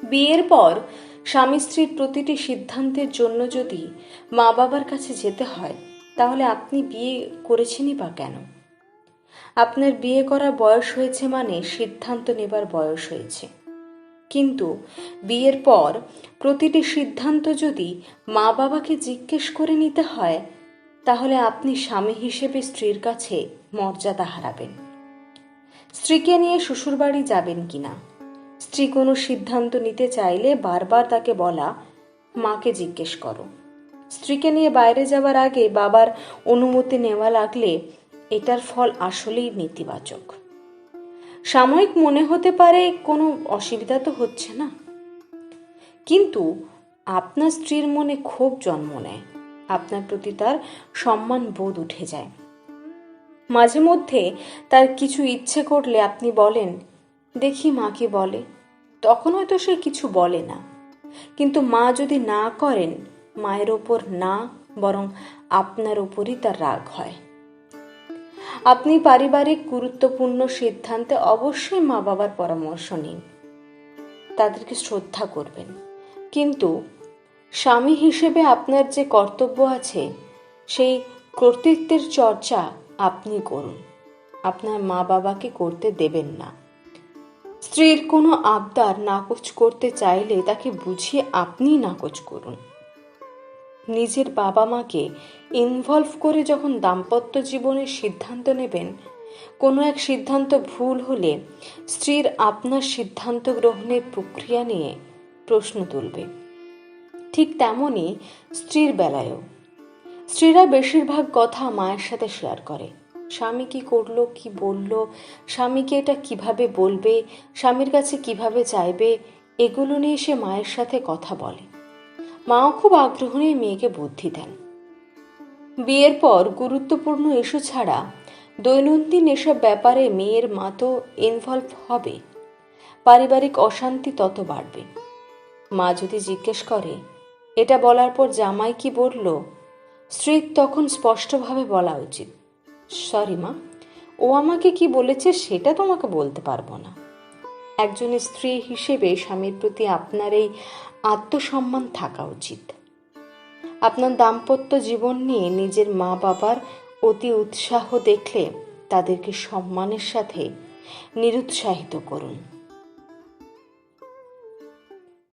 বিয়ের পর স্বামী স্ত্রীর প্রতিটি সিদ্ধান্তের জন্য যদি মা বাবার কাছে যেতে হয়, তাহলে আপনি বিয়ে করেছেনই বা কেন? আপনার বিয়ে করার বয়স হয়েছে মানে সিদ্ধান্ত নেবার বয়স হয়েছে। কিন্তু বিয়ের পর প্রতিটি সিদ্ধান্ত যদি মা বাবাকে জিজ্ঞেস করে নিতে হয়, তাহলে আপনি স্বামী হিসেবে স্ত্রীর কাছে মর্যাদা হারাবেন। স্ত্রীকে নিয়ে শ্বশুরবাড়ি যাবেন কিনা, স্ত্রী কোনো সিদ্ধান্ত নিতে চাইলে বারবার তাকে বলা, মাকে জিজ্ঞেস করো। স্ত্রীকে নিয়ে বাইরে যাওয়ার আগে বাবার অনুমতি নেওয়া লাগলে এটার ফল আসলেই নেতিবাচক। সাময়িক মনে হতে পারে কোনো অসুবিধা তো হচ্ছে না, কিন্তু আপনার স্ত্রীর মনে ক্ষোভ জন্ম নেয়, আপনার প্রতি তার সম্মান বোধ উঠে যায়। মাঝে মধ্যে তার কিছু ইচ্ছে করলে আপনি বলেন, দেখি মা কি বলে। তখন হয়তো সে কিছু বলে না, কিন্তু মা যদি না করেন, মায়ের ওপর না বরং আপনার ওপরই তার রাগ হয়। আপনি পারিবারিক গুরুত্বপূর্ণ সিদ্ধান্তে অবশ্যই মা বাবার পরামর্শ নিন, তাদেরকে শ্রদ্ধা করবেন, কিন্তু স্বামী হিসেবে আপনার যে কর্তব্য আছে সেই কর্তৃত্বের চর্চা আপনি করুন, আপনার মা বাবাকে করতে দেবেন না। স্ত্রীর কোনো আবদার নাকচ করতে চাইলে তাকে বুঝিয়ে আপনি নাকচ করুন। নিজের বাবা মাকে ইনভলভ করে যখন দাম্পত্য জীবনের সিদ্ধান্ত নেবেন, কোনো এক সিদ্ধান্ত ভুল হলে স্ত্রীর আপনার সিদ্ধান্ত গ্রহণের প্রক্রিয়া নিয়ে প্রশ্ন তুলবে। ঠিক তেমনই স্ত্রীর বেলায়ও স্ত্রীরা বেশিরভাগ কথা মায়ের সাথে শেয়ার করে। স্বামী কি করলো, কি বললো, স্বামীকে এটা কিভাবে বলবে, স্বামীর কাছে কিভাবে চাইবে, এগুলো নিয়ে সে মায়ের সাথে কথা বলে। মাও খুব আগ্রহ নিয়ে মেয়েকে বুদ্ধি দেন। বিয়ের পর গুরুত্বপূর্ণ ইস্যু ছাড়া দৈনন্দিন এসব ব্যাপারে মেয়ের মা তো ইনভলভ হবে, পারিবারিক অশান্তি তত বাড়বে। মা যদি জিজ্ঞেস করে, এটা বলার পর জামাই কি বলল, স্ত্রীর তখন স্পষ্টভাবে বলা উচিত, সরি মা, ও আমাকে কি বলেছে সেটা তোমাকে বলতে পারবো না। একজন স্ত্রী হিসেবে স্বামীর প্রতি আপনার এই আত্মসম্মান থাকা উচিত। আপনার দাম্পত্য জীবন নিয়ে নিজের মা বাবার অতি উৎসাহ দেখলে তাদেরকে সম্মানের সাথে নিরুৎসাহিত করুন।